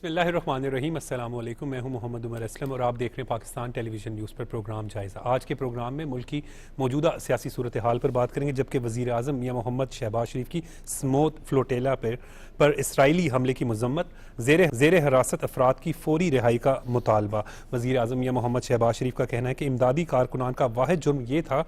بسم اللہ الرحمن الرحیم۔ السلام علیکم، میں ہوں محمد عمر اسلم اور آپ دیکھ رہے ہیں پاکستان ٹیلی ویژن نیوز پر پروگرام جائزہ۔ آج کے پروگرام میں ملک کی موجودہ سیاسی صورتحال پر بات کریں گے، جبکہ وزیر اعظم میاں محمد شہباز شریف کی سموت فلوٹیلا پر اسرائیلی حملے کی مذمت، زیر حراست افراد کی فوری رہائی کا مطالبہ۔ وزیر اعظم میاں محمد شہباز شریف کا کہنا ہے کہ امدادی کارکنان کا واحد جرم یہ تھا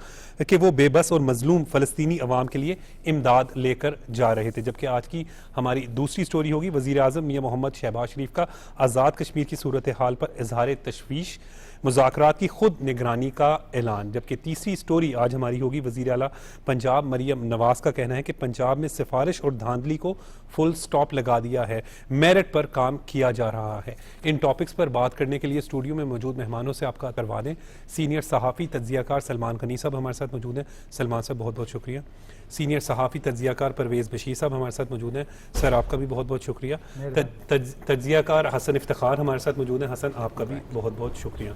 کہ وہ بے بس اور مظلوم فلسطینی عوام کے لیے امداد لے کر جا رہے تھے۔ جبکہ آج کی ہماری دوسری سٹوری ہوگی وزیر اعظم میاں محمد شہباز شریف کا آزاد کشمیر کی صورتحال پر اظہار تشویش، مذاکرات کی خود نگرانی کا اعلان۔ جبکہ تیسری سٹوری آج ہماری ہوگی وزیر اعلیٰ پنجاب مریم نواز کا کہنا ہے کہ پنجاب میں سفارش اور دھاندلی کو فل سٹاپ لگا دیا ہے، میرٹ پر کام کیا جا رہا ہے۔ ان ٹاپکس پر بات کرنے کے لیے اسٹوڈیو میں موجود مہمانوں سے آپ کا کروا دیں۔ سینئر صحافی تجزیہ کار سلمان غنی صاحب ہمارے ساتھ موجود ہیں، سلمان صاحب بہت بہت شکریہ۔ سینئر صحافی تجزیہ کار پرویز بشیر صاحب ہمارے ساتھ موجود ہیں، سر آپ کا بھی بہت بہت شکریہ۔ تجزیہ کار حسن افتخار ہمارے ساتھ موجود ہیں، حسن آپ کا بھی بہت بہت شکریہ۔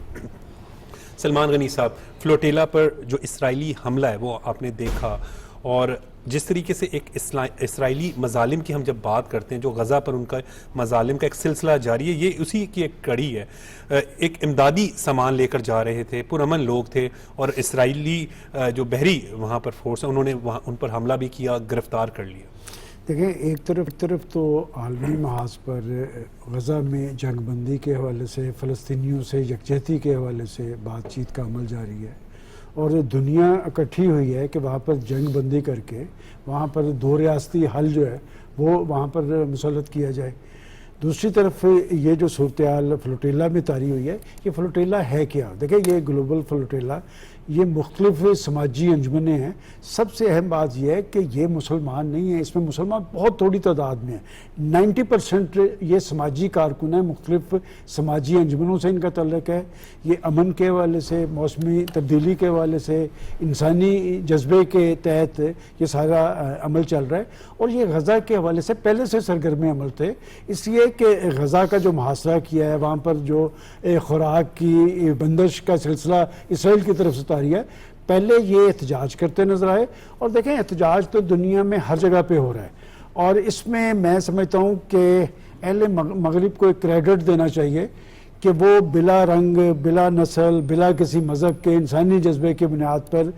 سلمان غنی صاحب، فلوٹیلا پر جو اسرائیلی حملہ ہے وہ آپ نے دیکھا، اور جس طریقے سے ایک اسرائیلی مظالم کی ہم جب بات کرتے ہیں، جو غزہ پر ان کا مظالم کا ایک سلسلہ جاری ہے، یہ اسی کی ایک کڑی ہے۔ ایک امدادی سامان لے کر جا رہے تھے، پرامن لوگ تھے، اور اسرائیلی جو بحری وہاں پر فورس ہے انہوں نے ان پر حملہ بھی کیا، گرفتار کر لیا۔ دیکھیں، ایک طرف تو عالمی محاذ پر غزہ میں جنگ بندی کے حوالے سے، فلسطینیوں سے یکجہتی کے حوالے سے بات چیت کا عمل جاری ہے، اور دنیا اکٹھی ہوئی ہے کہ وہاں پر جنگ بندی کر کے وہاں پر دو ریاستی حل جو ہے وہ وہاں پر مسلط کیا جائے۔ دوسری طرف یہ جو صورتحال فلوٹیلا میں طاری ہوئی ہے، یہ فلوٹیلا ہے کیا؟ دیکھیں، یہ گلوبل فلوٹیلا، یہ مختلف سماجی انجمنیں ہیں۔ سب سے اہم بات یہ ہے کہ یہ مسلمان نہیں ہیں، اس میں مسلمان بہت تھوڑی تعداد میں ہیں۔ 90% یہ سماجی کارکن ہیں، مختلف سماجی انجمنوں سے ان کا تعلق ہے۔ یہ امن کے حوالے سے، موسمی تبدیلی کے حوالے سے، انسانی جذبے کے تحت یہ سارا عمل چل رہا ہے، اور یہ غزہ کے حوالے سے پہلے سے سرگرم عمل تھے، اس لیے کہ غزہ کا جو محاصرہ کیا ہے، وہاں پر جو خوراک کی بندش کا سلسلہ اسرائیل کی طرف سے طاری ہے، پہلے یہ احتجاج کرتے نظر آئے۔ اور دیکھیں، احتجاج تو دنیا میں ہر جگہ پہ ہو رہا ہے، اور اس میں سمجھتا ہوں کہ اہل مغرب کو ایک کریڈٹ دینا چاہیے کہ وہ بلا رنگ، بلا نسل، بلا کسی مذہب کے انسانی جذبے کی بنیاد پر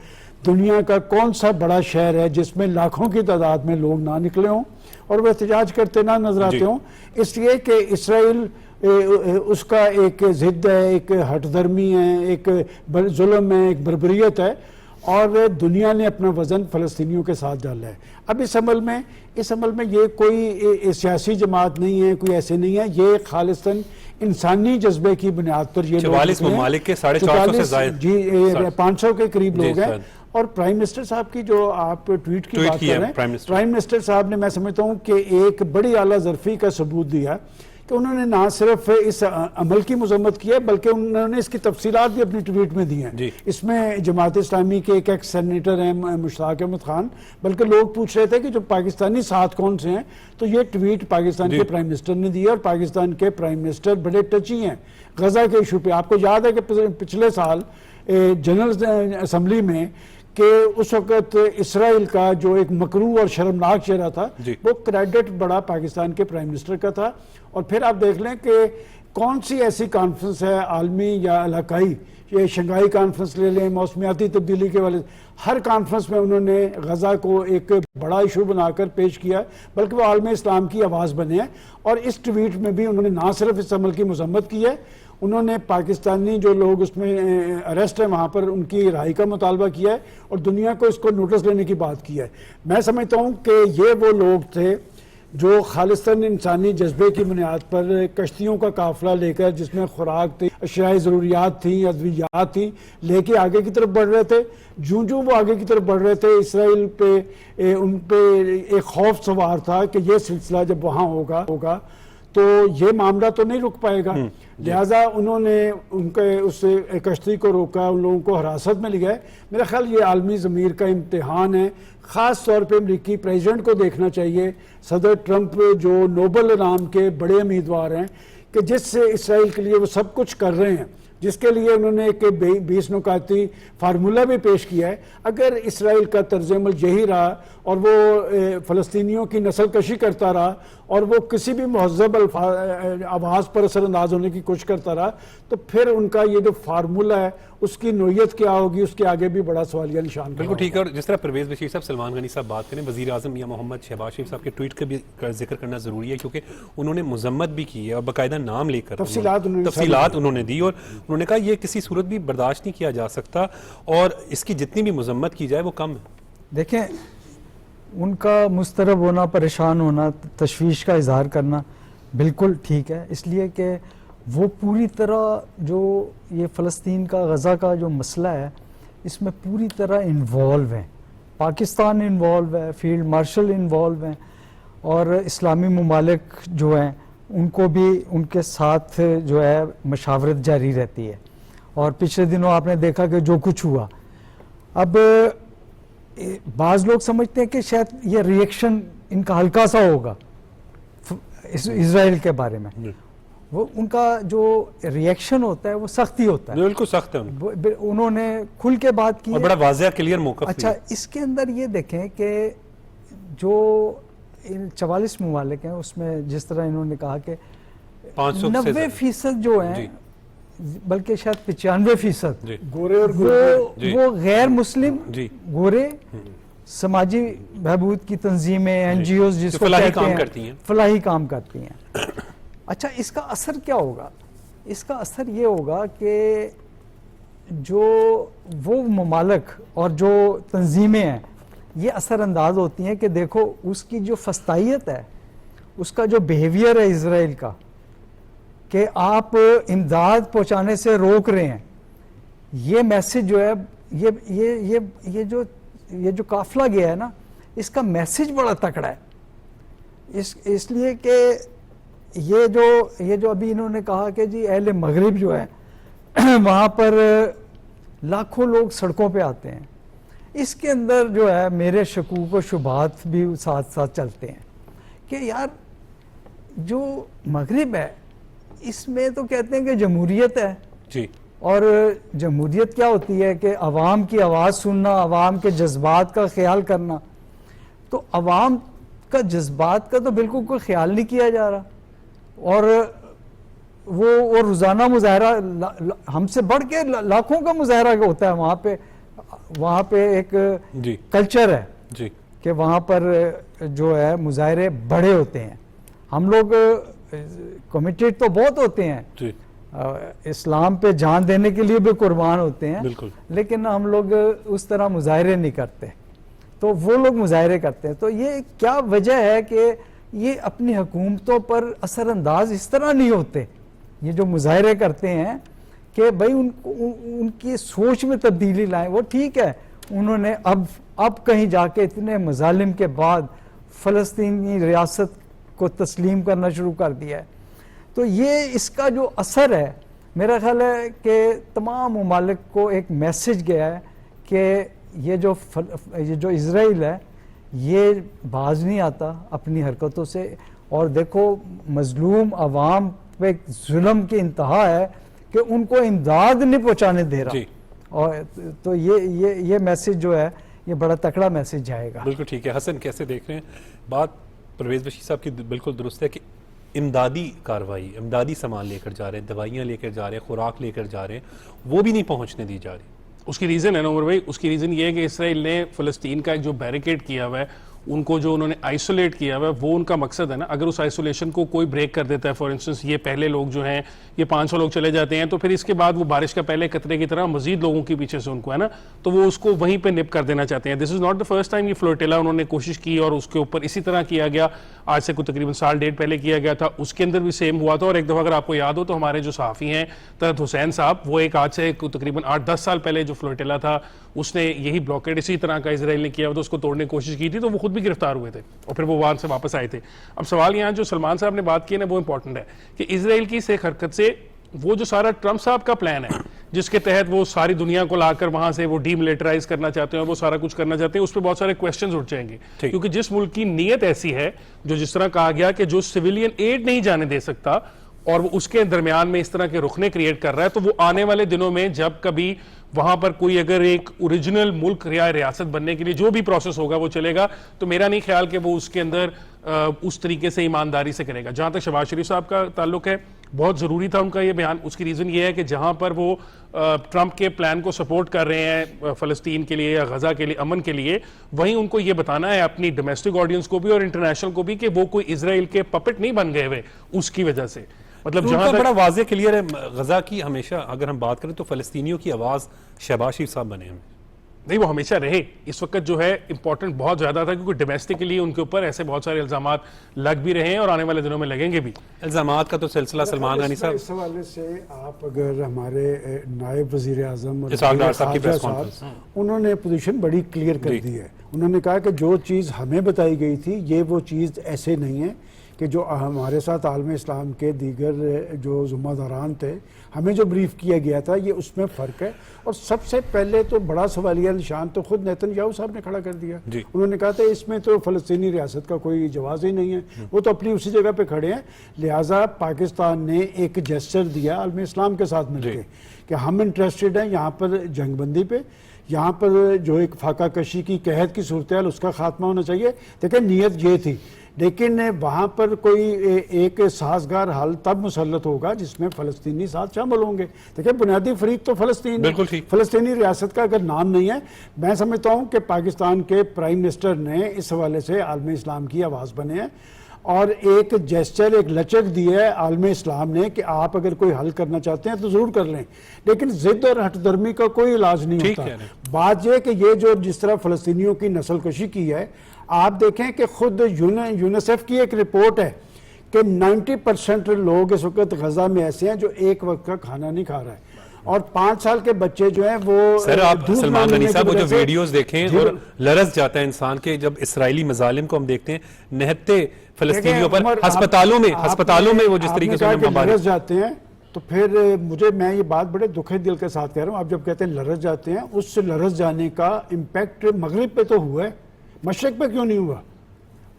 دنیا کا کون سا بڑا شہر ہے جس میں لاکھوں کی تعداد میں لوگ نہ نکلے ہوں اور وہ احتجاج کرتے نہ نظر آتے ہوں، اس لیے کہ اسرائیل اس کا ایک ضد ہے، ایک ہٹ درمی ہے، ایک ظلم ہے، ایک بربریت ہے، اور دنیا نے اپنا وزن فلسطینیوں کے ساتھ ڈالا ہے۔ اب اس عمل میں یہ کوئی سیاسی جماعت نہیں ہے، کوئی ایسے نہیں ہے، یہ خالصاً انسانی جذبے کی بنیاد پر یہ 44 ممالک کے 450 سے زائد، جی 500 کے قریب لوگ ہیں۔ اور پرائم منسٹر صاحب کی جو آپ ٹویٹ کی بات کر رہے ہیں، پرائم منسٹر صاحب نے، میں سمجھتا ہوں کہ ایک بڑی اعلیٰ ظرفی کا ثبوت دیا کہ انہوں نے نہ صرف اس عمل کی مذمت کی ہے بلکہ انہوں نے اس کی تفصیلات بھی اپنی ٹویٹ میں دی ہیں۔ اس میں جماعت اسلامی کے ایک ایکس سینیٹر ہیں مشتاق احمد خان، بلکہ لوگ پوچھ رہے تھے کہ جو پاکستانی ساتھ کون سے ہیں، تو یہ ٹویٹ پاکستان کے پرائم منسٹر نے دی ہے، اور پاکستان کے پرائم منسٹر بڑے ٹچی ہیں غزہ کے ایشو پہ۔ آپ کو یاد ہے کہ پچھلے سال جنرل اسمبلی میں کہ اس وقت اسرائیل کا جو ایک مکروہ اور شرمناک چہرہ تھا، وہ کریڈٹ بڑا پاکستان کے پرائم منسٹر کا تھا۔ اور پھر آپ دیکھ لیں کہ کون سی ایسی کانفرنس ہے عالمی یا علاقائی، یہ شنگھائی کانفرنس لے لیں، موسمیاتی تبدیلی کے والے، ہر کانفرنس میں انہوں نے غزہ کو ایک بڑا ایشو بنا کر پیش کیا، بلکہ وہ عالم اسلام کی آواز بنے ہیں۔ اور اس ٹویٹ میں بھی انہوں نے نہ صرف اس عمل کی مذمت کی ہے، انہوں نے پاکستانی جو لوگ اس میں اریسٹ ہیں وہاں پر ان کی رہائی کا مطالبہ کیا ہے، اور دنیا کو اس کو نوٹس لینے کی بات کی ہے۔ میں سمجھتا ہوں کہ یہ وہ لوگ تھے جو خالصاً انسانی جذبے کی بنیاد پر کشتیوں کا قافلہ لے کر، جس میں خوراک تھی، اشیاء ضروریات تھیں، ادویات تھیں، لے کے آگے کی طرف بڑھ رہے تھے۔ جوں وہ آگے کی طرف بڑھ رہے تھے، اسرائیل پہ ان پہ ایک خوف سوار تھا کہ یہ سلسلہ جب وہاں ہوگا تو یہ معاملہ تو نہیں رک پائے گا، لہٰذا انہوں نے ان کے اس کشتی کو روکا، ان لوگوں کو حراست میں لیا ہے۔ میرا خیال یہ عالمی ضمیر کا امتحان ہے، خاص طور پہ امریکی پریزیڈنٹ کو دیکھنا چاہیے، صدر ٹرمپ جو نوبل انعام کے بڑے امیدوار ہیں، کہ جس سے اسرائیل کے لیے وہ سب کچھ کر رہے ہیں، جس کے لیے انہوں نے ایک 20 نکاتی فارمولہ بھی پیش کیا ہے. اگر اسرائیل کا طرز عمل یہی رہا اور وہ فلسطینیوں کی نسل کشی کرتا رہا اور وہ کسی بھی مہذب آواز پر اثر انداز ہونے کی کوشش کرتا رہا, تو پھر ان کا یہ جو فارمولہ ہے اس کی نوعیت کیا ہوگی, اس کے آگے بھی بڑا سوالیہ نشان. بالکل ٹھیک ہے. اور جس طرح پرویز بشیر صاحب, سلمان غنی صاحب بات کریں, وزیر اعظم میاں محمد شہباز شریف صاحب کے ٹویٹ کا بھی ذکر کرنا ضروری ہے, کیونکہ انہوں نے مذمت بھی کی ہے اور باقاعدہ نام لے کر تفصیلات انہوں نے دی, اور انہوں نے کہا یہ کسی صورت بھی برداشت نہیں کیا جا سکتا اور اس کی جتنی بھی مذمت کی جائے وہ کم ہے. دیکھیں, ان کا مضطرب ہونا, پریشان ہونا, تشویش کا اظہار کرنا بالکل ٹھیک ہے, اس لیے کہ وہ پوری طرح جو یہ فلسطین کا, غزہ کا جو مسئلہ ہے اس میں پوری طرح انوالو ہیں. پاکستان انوالو ہے, فیلڈ مارشل انوالو ہیں, اور اسلامی ممالک جو ہیں ان کو بھی ان کے ساتھ جو ہے مشاورت جاری رہتی ہے. اور پچھلے دنوں آپ نے دیکھا کہ جو کچھ ہوا, اب بعض لوگ سمجھتے ہیں کہ شاید یہ ری ایکشن ان کا ہلکا سا ہوگا اسرائیل کے بارے میں. وہ ان کا جو ری ایکشن ہوتا ہے وہ سختی ہوتا ہے, بالکل سخت ہے. انہوں نے کھل کے بات کی, اور بڑا واضح کلیئر موقف. اچھا, اس کے اندر یہ دیکھیں کہ جو 44 ممالک ہیں اس میں جس طرح انہوں نے کہا کہ 90% جو ہیں, بلکہ شاید 95% گورے اور وہ غیر مسلم گورے سماجی بہبود کی تنظیمیں, این جی اوز جس کو کہتے ہیں, فلاحی کام کرتی ہیں. اچھا, اس کا اثر کیا ہوگا؟ اس کا اثر یہ ہوگا کہ جو وہ ممالک اور جو تنظیمیں ہیں یہ اثر انداز ہوتی ہیں کہ دیکھو اس کی جو فسطائیت ہے, اس کا جو بیہیویئر ہے اسرائیل کا, کہ آپ امداد پہنچانے سے روک رہے ہیں, یہ میسج جو ہے یہ جو قافلہ گیا ہے نا, اس کا میسج بڑا تکڑا ہے. اس لیے کہ یہ جو ابھی انہوں نے کہا کہ جی اہل مغرب جو ہے وہاں پر لاکھوں لوگ سڑکوں پہ آتے ہیں, اس کے اندر جو ہے میرے شکوک و شبہات بھی ساتھ ساتھ چلتے ہیں کہ یار جو مغرب ہے اس میں تو کہتے ہیں کہ جمہوریت ہے جی, اور جمہوریت کیا ہوتی ہے کہ عوام کی آواز سننا, عوام کے جذبات کا خیال کرنا. تو عوام کا جذبات کا تو بالکل کوئی خیال نہیں کیا جا رہا, اور وہ روزانہ مظاہرہ ہم سے بڑھ کے لاکھوں کا مظاہرہ ہوتا ہے وہاں پہ ایک کلچر ہے کہ وہاں پر جو ہے مظاہرے بڑے ہوتے ہیں. ہم لوگ کمیٹیڈ تو بہت ہوتے ہیں, اسلام پہ جان دینے کے لیے بھی قربان ہوتے ہیں, لیکن ہم لوگ اس طرح مظاہرے نہیں کرتے, تو وہ لوگ مظاہرے کرتے ہیں. تو یہ کیا وجہ ہے کہ یہ اپنی حکومتوں پر اثر انداز اس طرح نہیں ہوتے, یہ جو مظاہرے کرتے ہیں کہ بھائی ان کی سوچ میں تبدیلی لائیں. وہ ٹھیک ہے, انہوں نے اب کہیں جا کے اتنے مظالم کے بعد فلسطینی ریاست کو تسلیم کرنا شروع کر دیا ہے. تو یہ اس کا جو اثر ہے میرا خیال ہے کہ تمام ممالک کو ایک میسج گیا ہے کہ یہ جو اسرائیل ہے یہ باز نہیں آتا اپنی حرکتوں سے, اور دیکھو مظلوم عوام پہ ظلم کی انتہا ہے کہ ان کو امداد نہیں پہنچانے دے رہا. اور تو یہ میسج جو ہے یہ بڑا تکڑا میسج جائے گا. بالکل ٹھیک ہے. حسن کیسے دیکھ رہے ہیں بات؟ پرویز بشیر صاحب کی بالکل درست ہے کہ امدادی کاروائی, امدادی سامان لے کر جا رہے ہیں, دوائیاں لے کر جا رہے ہیں, خوراک لے کر جا رہے ہیں, وہ بھی نہیں پہنچنے دی جا رہی. اس کی ریزن ہے نا عمر بھائی, اس کی ریزن یہ ہے کہ اسرائیل نے فلسطین کا ایک جو بیریکیڈ کیا ہوا ہے, ان کو جو انہوں نے آئسولیٹ کیا ہوا ہے, وہ ان کا مقصد ہے نا. اگر اس آئسولیشن کو کوئی بریک کر دیتا ہے, فار انسٹنس یہ پہلے لوگ جو ہیں یہ 500 لوگ چلے جاتے ہیں, تو پھر اس کے بعد وہ بارش کا پہلے قطرے کی طرح مزید لوگوں کے پیچھے سے ان کو ہے نا, تو وہ اس کو وہیں پہ نپ کر دینا چاہتے ہیں. This is not the first time یہ فلوٹیلا انہوں نے کوشش کی, اور اس کے اوپر اسی طرح کیا گیا. آج سے کوئی تقریباً سال ڈیڑھ پہلے کیا گیا تھا, اس کے اندر بھی سیم ہوا تھا. اور ایک دفعہ اگر آپ کو یاد ہو تو ہمارے جو صحافی ہیں طلعت حسین صاحب, وہ ایک آج سے تقریباً 8-10 سال پہلے جو فلوٹیلا تھا اس نے یہی بلاکیڈ اسی طرح کا اسرائیل نے کیا, تو اس کو توڑنے کی کوشش کی تھی, تو وہ خود بھی گرفتار ہوئے تھے اور پھر وہ وہاں سے واپس آئے تھے. اب سوال یہاں جو سلمان صاحب نے بات کی ہے نا وہ امپورٹنٹ ہے کہ اسرائیل کی اس ایک حرکت سے وہ جو سارا ٹرمپ صاحب کا پلان ہے جس کے تحت وہ ساری دنیا کو لا کر وہاں سے وہ ڈی ملیٹرائز کرنا چاہتے ہیں اور وہ سارا کچھ کرنا چاہتے ہیں, اس پہ بہت سارے کویسچنز اٹھ جائیں گے. کیونکہ جس ملک کی نیت ایسی ہے, جو جس طرح کہا گیا کہ جو سویلین ایڈ نہیں جانے دے سکتا, اور وہ اس کے درمیان میں اس طرح کے رخنے کریٹ کر رہا ہے، تو وہ آنے والے دنوں میں جب کبھی وہاں پر کوئی اگر ایک اوریجنل ملک یا ریاست بننے کے لیے جو بھی پروسیس ہوگا وہ چلے گا، تو میرا نہیں خیال کہ وہ اس کے اندر اس طریقے سے ایمانداری سے کرے گا. جہاں تک شہباز شریف صاحب کا تعلق ہے، بہت ضروری تھا ان کا یہ بیان. اس کی ریزن یہ ہے کہ جہاں پر وہ ٹرمپ کے پلان کو سپورٹ کر رہے ہیں فلسطین کے لیے یا غزہ کے لیے، امن کے لیے، وہیں ان کو یہ بتانا ہے اپنی ڈومیسٹک آڈینس کو بھی اور انٹرنیشنل کو بھی کہ وہ کوئی اسرائیل کے پپٹ نہیں بن گئے ہوئے اس کی وجہ سے. مطلب جہاں بڑا واضح کلیئر ہے غزہ کی، ہمیشہ اگر ہم بات کریں تو فلسطینیوں کی آواز شہباز شریف صاحب بنے ہیں. نہیں، وہ ہمیشہ رہے. اس وقت جو ہے امپورٹنٹ بہت زیادہ تھا کیونکہ ڈومیسٹکلی ان کے اوپر ایسے بہت سارے الزامات لگ بھی رہے ہیں اور آنے والے دنوں میں لگیں گے بھی. الزامات کا تو سلسلہ سلمان غنی صاحب، اس حوالے سے آپ اگر ہمارے نائب وزیر اعظم انہوں نے پوزیشن بڑی کلیئر کر دی ہے. انہوں نے کہا کہ جو چیز ہمیں بتائی گئی تھی یہ وہ چیز ایسے نہیں ہے کہ جو ہمارے ساتھ عالم اسلام کے دیگر جو ذمہ داران تھے ہمیں جو بریف کیا گیا تھا یہ اس میں فرق ہے. اور سب سے پہلے تو بڑا سوالیہ نشان تو خود نیتن یاہو صاحب نے کھڑا کر دیا. انہوں نے کہا تھا اس میں تو فلسطینی ریاست کا کوئی جواز ہی نہیں ہے، وہ تو اپنی اسی جگہ پہ کھڑے ہیں. لہٰذا پاکستان نے ایک جیسچر دیا عالم اسلام کے ساتھ مل کے کہ ہم انٹرسٹڈ ہیں یہاں پر جنگ بندی پہ، یہاں پر جو ایک فاقہ کشی کی قحط کی صورتحال اس کا خاتمہ ہونا چاہیے. دیکھیں نیت یہ تھی، لیکن وہاں پر کوئی ایک سازگار حل تب مسلط ہوگا جس میں فلسطینی ساتھ شامل ہوں گے. دیکھیں بنیادی فریق تو فلسطین، فلسطینی ریاست کا اگر نام نہیں ہے. میں سمجھتا ہوں کہ پاکستان کے پرائم منسٹر نے اس حوالے سے عالم اسلام کی آواز بنے ہیں اور ایک جیسچر، ایک لچک دی ہے عالم اسلام نے کہ آپ اگر کوئی حل کرنا چاہتے ہیں تو ضرور کر لیں، لیکن ضد اور ہٹ درمی کا کوئی علاج نہیں ہوتا. بات یہ کہ یہ جو جس طرح فلسطینیوں کی نسل کشی کی ہے، آپ دیکھیں کہ خود یونیسیف کی ایک رپورٹ ہے کہ 90% لوگ اس وقت غزہ میں ایسے ہیں جو ایک وقت کا کھانا نہیں کھا رہا ہے، اور 5 سال کے بچے جو ہیں وہ سر آپ سلمان غنی صاحب وہ جو ویڈیوز دیکھیں اور لرز جاتا ہے انسان کے، جب اسرائیلی مظالم کو ہم دیکھتے ہیں نہتے فلسطینیوں پر ہسپتالوں میں وہ جس طریقے سے لرز جاتے ہیں. تو پھر میں یہ بات بڑے دکھے دل کے ساتھ کہہ رہا ہوں، آپ جب کہتے ہیں لرز جاتے ہیں، اس لرز جانے کا امپیکٹ مغرب پہ تو ہوا ہے، مشرق پہ کیوں نہیں ہوا؟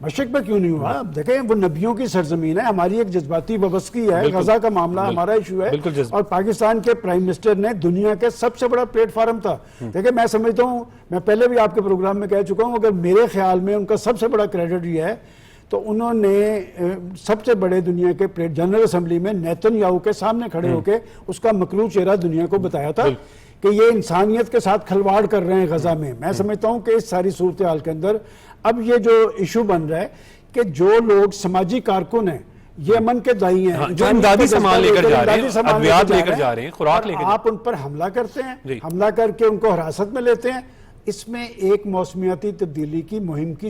مشرق پہ کیوں نہیں ہوا؟ دیکھیں وہ نبیوں کی سرزمین ہے، ہماری ایک جذباتی وابستگی ہے، غزہ کا معاملہ ہمارا ایشو ہے، اور پاکستان کے پرائم منسٹر نے دنیا کے سب سے بڑا پلیٹ فارم تھا. دیکھیں میں سمجھتا ہوں، میں پہلے بھی آپ کے پروگرام میں کہہ چکا ہوں، اگر میرے خیال میں ان کا سب سے بڑا کریڈٹ یہ ہے تو انہوں نے سب سے بڑے دنیا کے جنرل اسمبلی میں نیتن یاہو کے سامنے کھڑے ہو کے اس کا مکروہ چہرہ دنیا کو بتایا تھا کہ یہ انسانیت کے ساتھ کھلواڑ کر رہے ہیں غزہ میں. میں سمجھتا ہوں کہ اس ساری صورتحال کے اندر اب یہ جو ایشو بن رہا ہے کہ جو لوگ سماجی کارکن ہیں، یہ امن کے دائی ہیں، جو امدادی سامان لے کر جا رہے ہیں، ادویات لے کر جا رہے ہیں، خوراک لے کر، آپ ان پر حملہ کرتے ہیں، حملہ کر کے ان کو حراست میں لیتے ہیں. اس میں ایک موسمیاتی تبدیلی کی مہم کی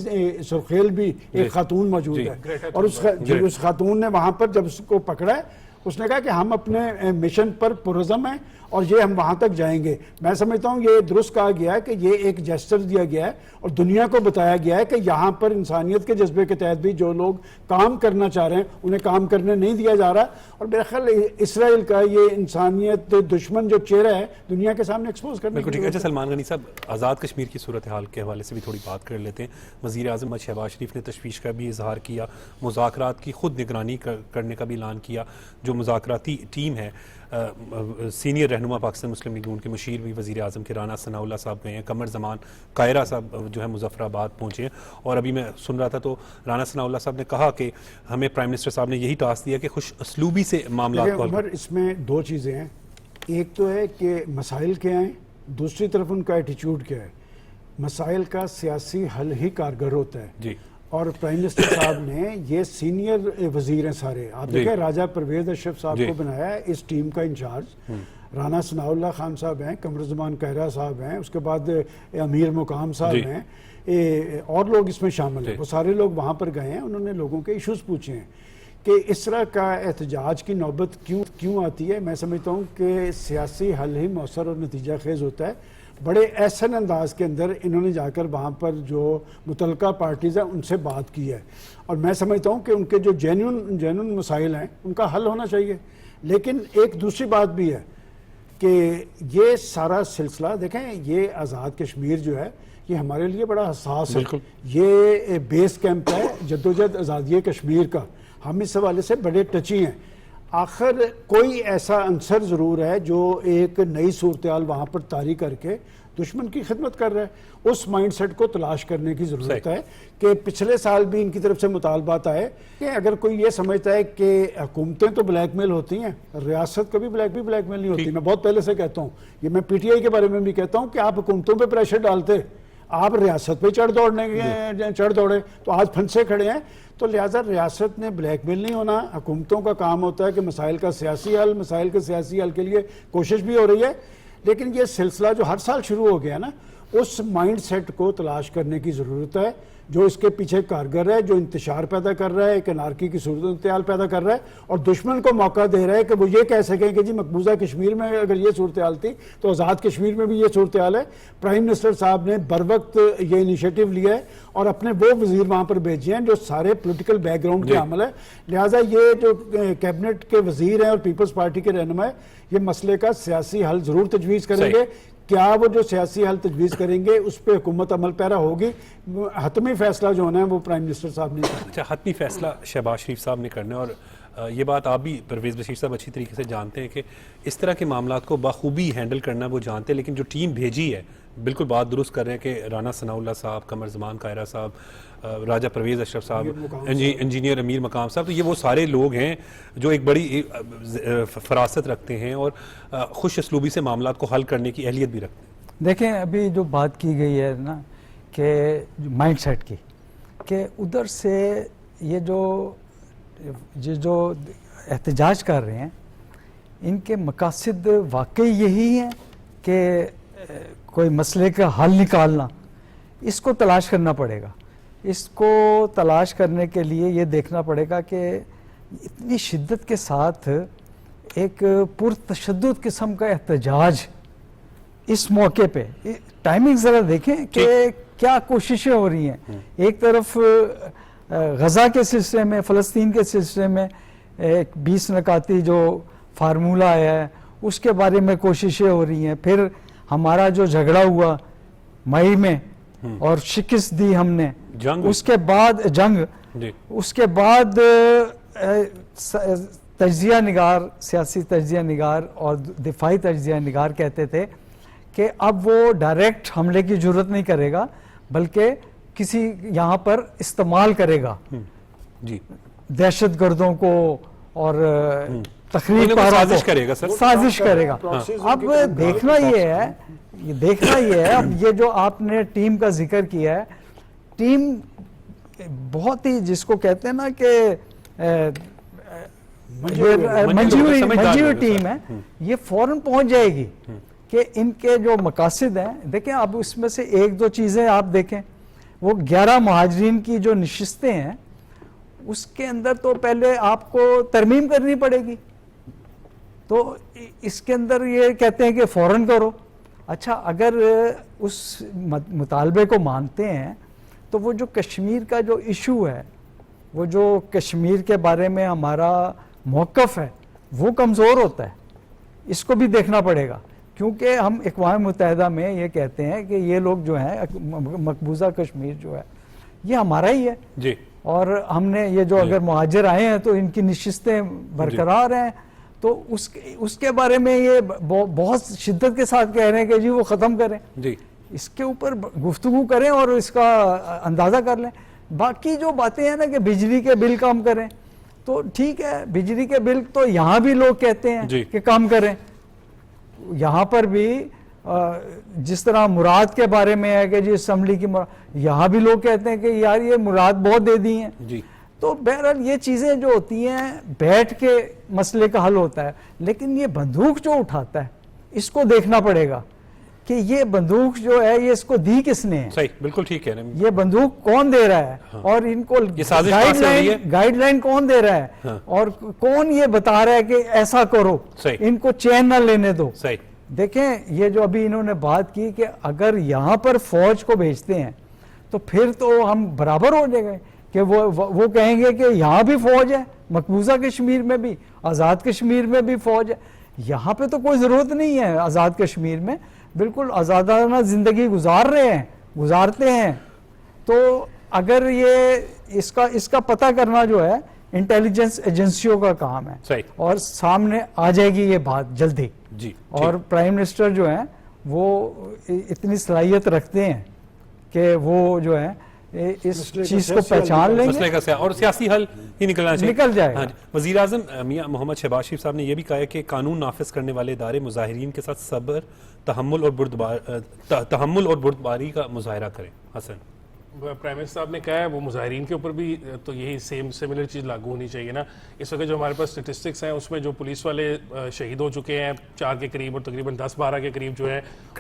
سرخیل بھی ایک خاتون موجود ہے، اور اس خاتون نے وہاں پر جب اس کو پکڑا ہے اس نے کہا کہ ہم اپنے مشن پر پرعزم ہیں اور یہ ہم وہاں تک جائیں گے. میں سمجھتا ہوں یہ درست کہا گیا ہے کہ یہ ایک جیسچر دیا گیا ہے اور دنیا کو بتایا گیا ہے کہ یہاں پر انسانیت کے جذبے کے تحت بھی جو لوگ کام کرنا چاہ رہے ہیں انہیں کام کرنے نہیں دیا جا رہا. اور میرا خیال اسرائیل کا یہ انسانیت دشمن جو چہرہ ہے دنیا کے سامنے ایکسپوز کرنے کی. اچھا سلمان غنی صاحب، آزاد کشمیر کی صورتحال کے حوالے سے بھی تھوڑی بات کر لیتے ہیں. وزیر اعظم شہباز شریف نے تشویش کا بھی اظہار کیا، مذاکرات کی خود نگرانی کرنے کا بھی اعلان کیا. جو مذاکراتی ٹیم ہے، سینئر رہنما پاکستان مسلم لیگ نون کے مشیر بھی وزیر اعظم کے رانا ثناء اللہ صاحب گئے ہیں، قمر زمان قاہرہ صاحب جو ہے مظفر آباد پہنچے ہیں. اور ابھی میں سن رہا تھا تو رانا ثناء اللہ صاحب نے کہا کہ ہمیں پرائم منسٹر صاحب نے یہی ٹاسک دیا کہ خوش اسلوبی سے معاملات کو عمر اس میں 2 چیزیں ہیں. ایک تو ہے کہ مسائل کیا ہیں، دوسری طرف ان کا ایٹیچیوڈ کیا ہے. مسائل کا سیاسی حل ہی کارگر ہوتا ہے جی، اور پرائم منسٹر صاحب نے یہ سینئر وزیر ہیں سارے، آپ دیکھیں راجہ پرویز اشرف صاحب کو بنایا ہے اس ٹیم کا انچارج. رانا ثناء اللہ خان صاحب ہیں، قمر زمان قاہرہ صاحب ہیں، اس کے بعد امیر مقام صاحب ہیں، اور لوگ اس میں شامل ہیں. وہ سارے لوگ وہاں پر گئے ہیں، انہوں نے لوگوں کے ایشوز پوچھے ہیں کہ اس طرح کا احتجاج کی نوبت کیوں آتی ہے. میں سمجھتا ہوں کہ سیاسی حل ہی مؤثر اور نتیجہ خیز ہوتا ہے. بڑے احسن انداز کے اندر انہوں نے جا کر وہاں پر جو متعلقہ پارٹیز ہیں ان سے بات کی ہے، اور میں سمجھتا ہوں کہ ان کے جو جینون مسائل ہیں ان کا حل ہونا چاہیے. لیکن ایک دوسری بات بھی ہے کہ یہ سارا سلسلہ دیکھیں، یہ آزاد کشمیر جو ہے یہ ہمارے لیے بڑا حساس ہے. یہ بیس کیمپ ہے جدوجہد آزادی کشمیر کا. ہم اس حوالے سے بڑے ٹچی ہیں. آخر کوئی ایسا عنصر ضرور ہے جو ایک نئی صورتحال وہاں پر طاری کر کے دشمن کی خدمت کر رہا ہے. اس مائنڈ سیٹ کو تلاش کرنے کی ضرورت ہے کہ پچھلے سال بھی ان کی طرف سے مطالبات آئے کہ اگر کوئی یہ سمجھتا ہے کہ حکومتیں تو بلیک میل ہوتی ہیں, ریاست کبھی بلیک میل نہیں ہوتی. میں بہت پہلے سے کہتا ہوں, یہ میں پی ٹی آئی کے بارے میں بھی کہتا ہوں کہ آپ حکومتوں پہ پریشر ڈالتے, آپ ریاست پہ چڑھ دوڑے تو آج پھنسے کھڑے ہیں. تو لہٰذا ریاست نے بلیک میل نہیں ہونا, حکومتوں کا کام ہوتا ہے کہ مسائل کے سیاسی حل کے لیے کوشش بھی ہو رہی ہے. لیکن یہ سلسلہ جو ہر سال شروع ہو گیا نا, اس مائنڈ سیٹ کو تلاش کرنے کی ضرورت ہے جو اس کے پیچھے کارگر ہے, جو انتشار پیدا کر رہا ہے, ایک انارکی کی صورتحال پیدا کر رہا ہے اور دشمن کو موقع دے رہا ہے کہ وہ یہ کہہ سکیں کہ جی مقبوضہ کشمیر میں اگر یہ صورتحال تھی تو آزاد کشمیر میں بھی یہ صورتحال ہے. پرائم منسٹر صاحب نے بر وقت یہ انیشیٹو لیا ہے اور اپنے وہ وزیر وہاں پر بھیجے ہیں جو سارے پولیٹیکل بیک گراؤنڈ کے عمل ہے. لہٰذا یہ جو کیبنٹ کے وزیر ہیں اور پیپلز پارٹی کے رہنما ہے, یہ مسئلے کا سیاسی حل ضرور تجویز کریں گے. کیا وہ جو سیاسی حل تجویز کریں گے اس پہ حکومت عمل پیرا ہوگی؟ حتمی فیصلہ جو ہونا ہے وہ پرائم منسٹر صاحب نے کرنا. اچھا, حتمی فیصلہ شہباز شریف صاحب نے کرنا ہے. اور یہ بات آپ بھی پرویز بشیر صاحب اچھی طریقے سے جانتے ہیں کہ اس طرح کے معاملات کو بخوبی ہینڈل کرنا وہ جانتے ہیں. لیکن جو ٹیم بھیجی ہے, بالکل بات درست کر رہے ہیں کہ رانا ثناء اللہ صاحب, قمر زمان قاہرہ صاحب, راجہ پرویز اشرف صاحب, انجینئر امیر مقام صاحب, تو یہ وہ سارے لوگ ہیں جو ایک بڑی فراست رکھتے ہیں اور خوش اسلوبی سے معاملات کو حل کرنے کی اہلیت بھی رکھتے ہیں. دیکھیں ابھی جو بات کی گئی ہے نا کہ مائنڈ سیٹ کی, کہ ادھر سے یہ جو احتجاج کر رہے ہیں ان کے مقاصد واقعی یہی ہیں کہ کوئی مسئلے کا حل نکالنا. اس کو تلاش کرنا پڑے گا. اس کو تلاش کرنے کے لیے یہ دیکھنا پڑے گا کہ اتنی شدت کے ساتھ ایک پرتشدد قسم کا احتجاج اس موقع پہ, ٹائمنگ ذرا دیکھیں کہ کیا کوششیں ہو رہی ہیں. ایک طرف غزہ کے سلسلے میں, فلسطین کے سلسلے میں ایک 20 نکاتی جو فارمولہ آیا ہے اس کے بارے میں کوششیں ہو رہی ہیں. پھر ہمارا جو جھگڑا ہوا مئی میں اور شکست دی ہم نے, اس کے بعد جنگ, اس کے بعد تجزیہ نگار, سیاسی تجزیہ نگار اور دفاعی تجزیہ نگار کہتے تھے کہ اب وہ ڈائریکٹ حملے کی ضرورت نہیں کرے گا بلکہ کسی یہاں پر استعمال کرے گا دہشت گردوں کو اور تخریب سازش کرے گا. اب دیکھنا یہ ہے اب یہ جو آپ نے ٹیم کا ذکر کیا ہے, ٹیم بہت ہی جس کو کہتے ہیں نا کہ منجی ہوئی ٹیم ہے, یہ فوراً پہنچ جائے گی کہ ان کے جو مقاصد ہیں. دیکھیں اب اس میں سے ایک دو چیزیں آپ دیکھیں, وہ 11 مہاجرین کی جو نشستیں ہیں اس کے اندر تو پہلے آپ کو ترمیم کرنی پڑے گی, تو اس کے اندر یہ کہتے ہیں کہ فوراً کرو. اچھا, اگر اس مطالبے کو مانتے ہیں تو وہ جو کشمیر کا جو ایشو ہے, وہ جو کشمیر کے بارے میں ہمارا موقف ہے وہ کمزور ہوتا ہے. اس کو بھی دیکھنا پڑے گا کیونکہ ہم اقوام متحدہ میں یہ کہتے ہیں کہ یہ لوگ جو ہیں مقبوضہ کشمیر جو ہے یہ ہمارا ہی ہے جی, اور ہم نے یہ جو اگر مہاجر آئے ہیں تو ان کی نشستیں برقرار ہیں, تو اس کے بارے میں یہ بہت شدت کے ساتھ کہہ رہے ہیں کہ جی وہ ختم کریں جی. اس کے اوپر گفتگو کریں اور اس کا اندازہ کر لیں. باقی جو باتیں ہیں نا کہ بجلی کے بل کم کریں, تو ٹھیک ہے, بجلی کے بل تو یہاں بھی لوگ کہتے ہیں کہ کم کریں. یہاں پر بھی جس طرح مراد کے بارے میں ہے کہ جی اسمبلی کی یہاں بھی لوگ کہتے ہیں کہ یار یہ مراد بہت دے دی ہیں جی. تو بہرحال یہ چیزیں جو ہوتی ہیں بیٹھ کے مسئلے کا حل ہوتا ہے, لیکن یہ بندوق جو اٹھاتا ہے اس کو دیکھنا پڑے گا کہ یہ بندوق جو ہے یہ اس کو دی کس نے ہے. صحیح, بالکل ٹھیک ہے. یہ بندوق کون دے رہا ہے اور ان کو گائیڈ لائن کون دے رہا ہے اور کون یہ بتا رہا ہے کہ ایسا کرو, ان کو چین نہ لینے دو. دیکھیں یہ جو ابھی انہوں نے بات کی کہ اگر یہاں پر فوج کو بھیجتے ہیں تو پھر تو ہم برابر ہو جائیں گے کہ وہ کہیں گے کہ یہاں بھی فوج ہے, مقبوضہ کشمیر میں بھی, آزاد کشمیر میں بھی فوج ہے. یہاں پہ تو کوئی ضرورت نہیں ہے آزاد کشمیر میں, بالکل آزادانہ زندگی گزارتے ہیں. تو اگر یہ اس کا پتہ کرنا جو ہے انٹیلیجنس ایجنسیوں کا کام ہے اور سامنے آ جائے گی یہ بات جلدی جی. اور پرائم منسٹر جو ہیں وہ اتنی صلاحیت رکھتے ہیں کہ وہ جو ہے اس چیز کو پہچان لیں گے اور سیاسی حل ہی نکل جائے گا. وزیر اعظم میاں محمد شہباز شریف صاحب نے یہ بھی کہا ہے کہ قانون نافذ کرنے والے ادارے مظاہرین کے ساتھ صبر تحمل اور بردباری کا مظاہرہ کریں. حسن پرائم منسٹر صاحب نے کہا ہے وہ مظاہرین کے اوپر بھی تو یہی سملر چیز لاگو ہونی چاہیے نا. اس وقت جو ہمارے پاس اسٹیٹسٹکس ہیں اس میں جو پولیس والے شہید ہو چکے ہیں 4 کے قریب اور تقریباً 10-12 کے قریب جو ہے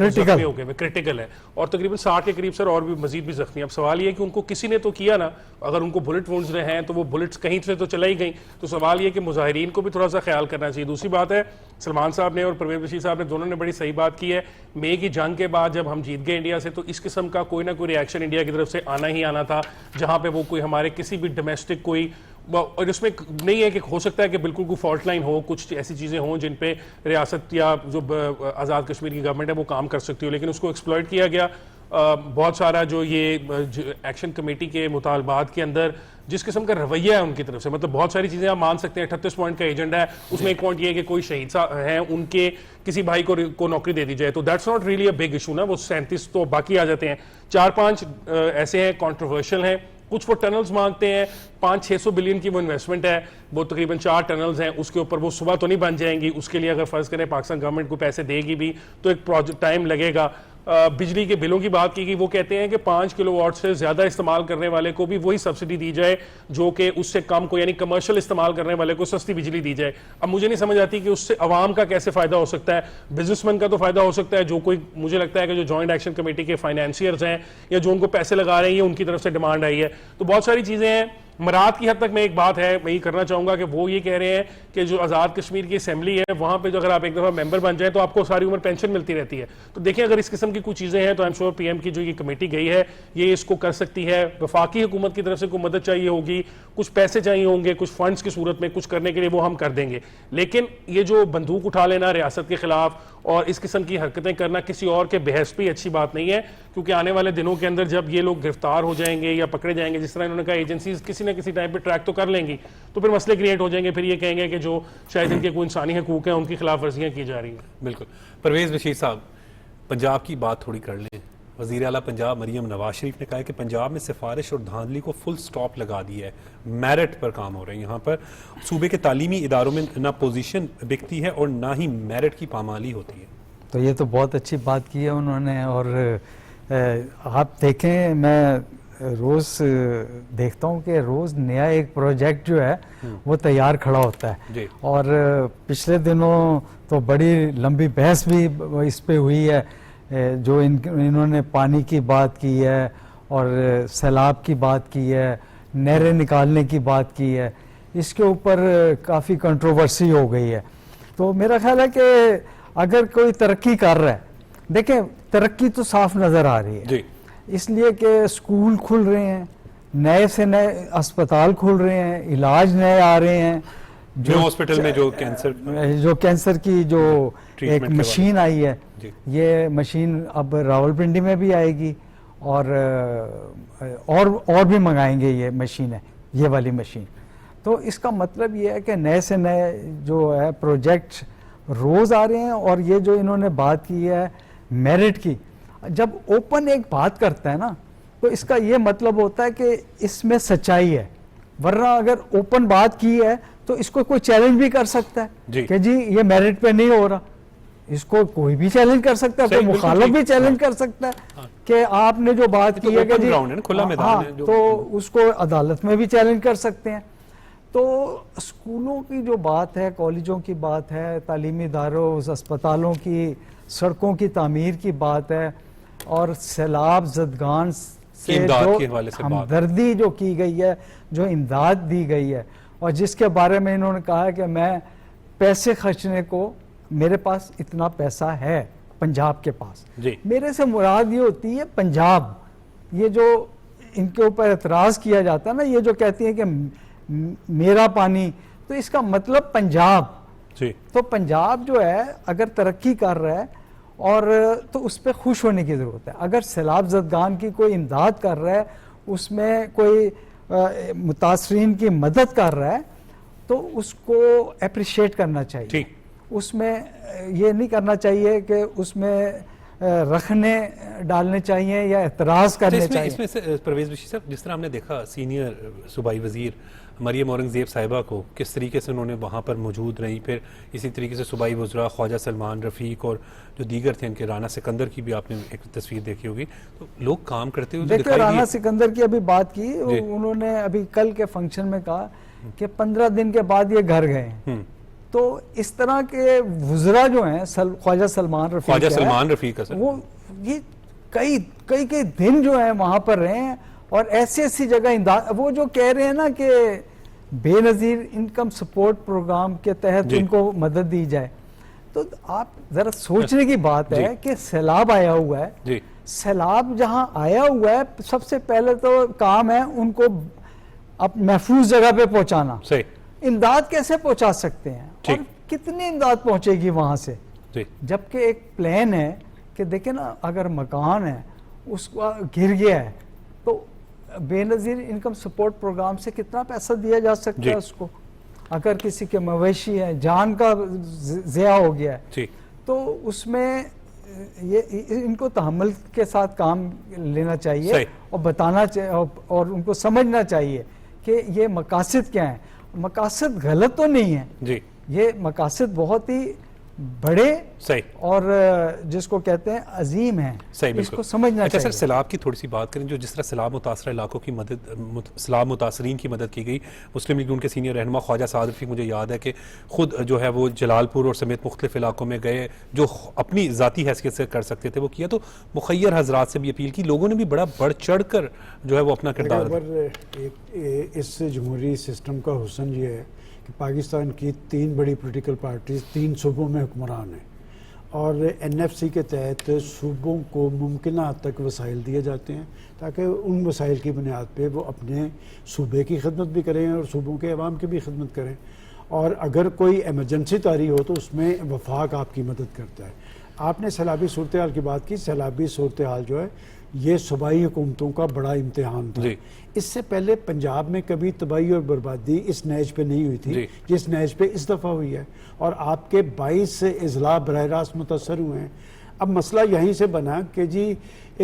زخمی ہو گئے کرٹیکل ہے اور تقریباً 60 کے قریب سر اور بھی مزید بھی زخمی. اب سوال یہ ہے کہ ان کو کسی نے تو کیا نا, اگر ان کو بلٹ وونڈز رہے ہیں تو وہ بلٹس کہیں سے تو چلا ہی گئیں. تو سوال یہ کہ مظاہرین کو بھی تھوڑا سا خیال کرنا چاہیے. دوسری بات ہے سلمان صاحب نے اور پرویز بشیر صاحب نے دونوں نے بڑی صحیح بات کی ہے. مئی کی جنگ کے بعد جب ہم جیت گئے انڈیا سے تو اس قسم کا کوئی نہ کوئی ری ایکشن انڈیا کی طرف سے آنا ہی آنا تھا جہاں پہ وہ کوئی ہمارے کسی بھی ڈومیسٹک کوئی, اور اس میں نہیں ہے کہ ہو سکتا ہے کہ بالکل کوئی فالٹ لائن ہو, کچھ ایسی چیزیں ہوں جن پہ ریاست یا جو آزاد کشمیر کی گورنمنٹ ہے وہ کام کر سکتی ہو, لیکن اس کو ایکسپلائٹ کیا گیا. بہت سارا جو یہ ایکشن کمیٹی کے مطالبات کے اندر جس قسم کا رویہ ہے ان کی طرف سے, مطلب بہت ساری چیزیں آپ مان سکتے ہیں. 38 پوائنٹ کا ایجنڈا ہے, اس میں ایک پوائنٹ یہ ہے کہ کوئی شہید ہیں ان کے کسی بھائی کو نوکری دے دی جائے, تو that's not really a big issue نا. وہ 37 تو باقی آ جاتے ہیں. 4-5 ایسے ہیں کنٹروورشل ہیں. کچھ وہ ٹنلز مانگتے ہیں, 500-600 بلین کی وہ انویسٹمنٹ ہے, وہ تقریباً 4 ٹنلز ہیں, اس کے اوپر وہ صبح تو نہیں بن جائیں گی. اس کے لیے اگر فرض کریں پاکستان گورنمنٹ کو پیسے دے گی بھی تو ایک پروجیکٹ ٹائم لگے گا. بجلی کے بلوں کی بات کی گئی, وہ کہتے ہیں کہ 5 کلو واٹ سے زیادہ استعمال کرنے والے کو بھی وہی سبسڈی دی جائے جو کہ اس سے کم کو, یعنی کمرشل استعمال کرنے والے کو سستی بجلی دی جائے. اب مجھے نہیں سمجھ آتی کہ اس سے عوام کا کیسے فائدہ ہو سکتا ہے. بزنس مین کا تو فائدہ ہو سکتا ہے, جو کوئی مجھے لگتا ہے کہ جو جوائنٹ ایکشن کمیٹی کے فائنینسیئرز ہیں یا جو ان کو پیسے لگا رہے ہیں, یہ ان کی طرف سے ڈیمانڈ آئی ہے. تو بہت ساری چیزیں ہیں. مراد کی حد تک میں ایک بات ہے میں یہ کرنا چاہوں گا کہ وہ یہ کہہ رہے ہیں کہ جو آزاد کشمیر کی اسمبلی ہے وہاں پہ جو اگر آپ ایک دفعہ ممبر بن جائیں تو آپ کو ساری عمر پینشن ملتی رہتی ہے. تو دیکھیں اگر اس قسم کی کچھ چیزیں ہیں تو ایم شور پی ایم کی جو یہ کمیٹی گئی ہے یہ اس کو کر سکتی ہے. وفاقی حکومت کی طرف سے کوئی مدد چاہیے ہوگی, کچھ پیسے چاہیے ہوں گے, کچھ فنڈز کی صورت میں کچھ کرنے کے لیے وہ ہم کر دیں گے. لیکن یہ جو بندوق اٹھا لینا ریاست کے خلاف اور اس قسم کی حرکتیں کرنا کسی اور کے بحث پہ اچھی بات نہیں ہے, کیونکہ آنے والے دنوں کے اندر جب یہ لوگ گرفتار ہو جائیں گے یا پکڑے جائیں گے, جس طرح انہوں نے کہا ایجنسیز کسی نہ کسی ٹائم پہ ٹریک تو کر لیں گی, تو پھر مسئلے کریٹ ہو جائیں گے. پھر یہ کہیں گے کہ جو شاید ان کے کوئی انسانی حقوق ہیں ان کی خلاف ورزیاں کی جا رہی ہیں. بالکل. پرویز بشیر صاحب, پنجاب کی بات تھوڑی کر لیں. وزیر اعلیٰ پنجاب مریم نواز شریف نے کہا ہے کہ پنجاب میں سفارش اور دھاندلی کو فل سٹاپ لگا دیا ہے, میرٹ پر کام ہو رہے ہیں. یہاں پر صوبے کے تعلیمی اداروں میں نہ پوزیشن بکتی ہے اور نہ ہی میرٹ کی پامالی ہوتی ہے. تو یہ تو بہت اچھی بات کی ہے انہوں نے. اور آپ دیکھیں میں روز دیکھتا ہوں کہ روز نیا ایک پروجیکٹ جو ہے وہ تیار کھڑا ہوتا ہے. اور پچھلے دنوں تو بڑی لمبی بحث بھی اس پہ ہوئی ہے, جو انہوں نے پانی کی بات کی ہے اور سیلاب کی بات کی ہے, نہریں نکالنے کی بات کی ہے. اس کے اوپر کافی کنٹروورسی ہو گئی ہے. تو میرا خیال ہے کہ اگر کوئی ترقی کر رہا ہے, دیکھیں ترقی تو صاف نظر آ رہی ہے, اس لیے کہ اسکول کھل رہے ہیں, نئے سے نئے اسپتال کھل رہے ہیں, علاج نئے آ رہے ہیں. جو ہاسپٹل میں جو کینسر کی جو ایک مشین آئی ہے, یہ مشین اب راولپنڈی میں بھی آئے گی اور بھی منگائیں گے یہ مشینیں, یہ والی مشین. تو اس کا مطلب یہ ہے کہ نئے سے نئے جو ہے پروجیکٹ روز آ رہے ہیں. اور یہ جو انہوں نے بات کی ہے میرٹ کی, جب اوپن ایک بات کرتا ہے نا تو اس کا یہ مطلب ہوتا ہے کہ اس میں سچائی ہے, ورنہ اگر اوپن بات کی ہے تو اس کو کوئی چیلنج بھی کر سکتا ہے کہ جی یہ میرٹ پہ نہیں ہو رہا. اس کو کوئی بھی چیلنج کر سکتا ہے, کوئی مخالف بھی چیلنج کر سکتا ہے کہ آپ نے جو بات کی ہے کہ جی تو اس کو عدالت میں بھی چیلنج کر سکتے ہیں. تو اسکولوں کی جو بات ہے, کالجوں کی بات ہے, تعلیمی اداروں, اسپتالوں کی, سڑکوں کی تعمیر کی بات ہے, اور سیلاب زدگان سے جو ہمدردی جو کی گئی ہے, جو امداد دی گئی ہے, اور جس کے بارے میں انہوں نے کہا کہ میں پیسے خرچنے کو میرے پاس اتنا پیسہ ہے پنجاب کے پاس. میرے سے مراد یہ ہوتی ہے پنجاب. یہ جو ان کے اوپر اعتراض کیا جاتا ہے نا, یہ جو کہتی ہیں کہ میرا پانی, تو اس کا مطلب پنجاب. تو پنجاب جو ہے اگر ترقی کر رہا ہے اور تو اس پہ خوش ہونے کی ضرورت ہے. اگر سیلاب زدگان کی کوئی امداد کر رہا ہے, اس میں کوئی متاثرین کی مدد کر رہا ہے تو اس کو اپریشیٹ کرنا چاہیے. اس میں یہ نہیں کرنا چاہیے کہ اس میں رکھنے ڈالنے چاہیے یا اعتراض کرنے چاہیے. اس میں سے پرویز بشیر صاحب جس طرح ہم نے دیکھا سینئر صوبائی وزیر مریم اورنگزیب صاحبہ کو کس طریقے سے انہوں نے وہاں پر موجود رہی، پھر اسی طریقے سے صوبائی وزراء خواجہ سلمان رفیق اور جو دیگر تھے ان کے رانا سکندر کی بھی آپ نے ایک تصویر دیکھی ہوگی، تو لوگ کام کرتے ہوئے دیکھیں رانا سکندر کی ابھی بات کی، انہوں نے ابھی کل کے فنکشن میں کہا کہ 15 دن کے بعد یہ گھر گئے ہیں. تو اس طرح کے وزراء جو ہیں خواجہ سلمان رفیق وہ یہ کئی دن جو ہیں وہاں پر رہے ہیں اور ایسی جگہ وہ جو کہہ رہے ہیں نا کہ بے نظیر انکم سپورٹ پروگرام کے تحت ان کو مدد دی جائے، تو آپ ذرا سوچنے کی بات ہے کہ سیلاب آیا ہوا ہے. سیلاب جہاں آیا ہوا ہے سب سے پہلے تو کام ہے ان کو محفوظ جگہ پہ پہنچانا. امداد کیسے پہنچا سکتے ہیں اور کتنی امداد پہنچے گی وہاں سے، جبکہ ایک پلان ہے کہ دیکھیں نا اگر مکان ہے اس کو گر گیا ہے تو بے نظیر انکم سپورٹ پروگرام سے کتنا پیسہ دیا جا سکتا ہے اس کو. اگر کسی کے مویشی ہے جان کا ضیاع ہو گیا ہے تو اس میں ان کو تحمل کے ساتھ کام لینا چاہیے اور بتانا چاہیے اور ان کو سمجھنا چاہیے کہ یہ مقاصد کیا ہیں. مقاصد غلط تو نہیں ہے، یہ مقاصد بہت ہی بڑے اور جس کو کہتے ہیں عظیم ہیں، اس کو سمجھنا چاہیے. سر سیلاب کی تھوڑی سی بات کریں، جو جس طرح سیلاب متاثرہ علاقوں کی مدد، سیلاب متاثرین کی مدد کی گئی، مسلم لیگ ان کے سینئر رہنما خواجہ سعد رفیق مجھے یاد ہے کہ خود جو ہے وہ جلال پور اور سمیت مختلف علاقوں میں گئے، جو اپنی ذاتی حیثیت سے کر سکتے تھے وہ کیا. تو مخیر حضرات سے بھی اپیل کی، لوگوں نے بھی بڑا بڑھ چڑھ کر جو ہے وہ اپنا کردار. اس جمہوری سسٹم کا حسن یہ ہے کہ پاکستان کی 3 بڑی پولیٹیکل پارٹیز 3 صوبوں میں حکمران ہیں اور این ایف سی کے تحت صوبوں کو ممکنہ حد تک وسائل دیے جاتے ہیں تاکہ ان وسائل کی بنیاد پہ وہ اپنے صوبے کی خدمت بھی کریں اور صوبوں کے عوام کی بھی خدمت کریں. اور اگر کوئی ایمرجنسی طاری ہو تو اس میں وفاق آپ کی مدد کرتا ہے. آپ نے سیلابی صورتحال کی بات کی، سیلابی صورتحال جو ہے یہ صوبائی حکومتوں کا بڑا امتحان تھا. اس سے پہلے پنجاب میں کبھی تباہی اور بربادی اس نیج پہ نہیں ہوئی تھی جس نیج پہ اس دفعہ ہوئی ہے، اور آپ کے 22 اضلاع براہ راست متاثر ہوئے ہیں. اب مسئلہ یہیں سے بنا کہ جی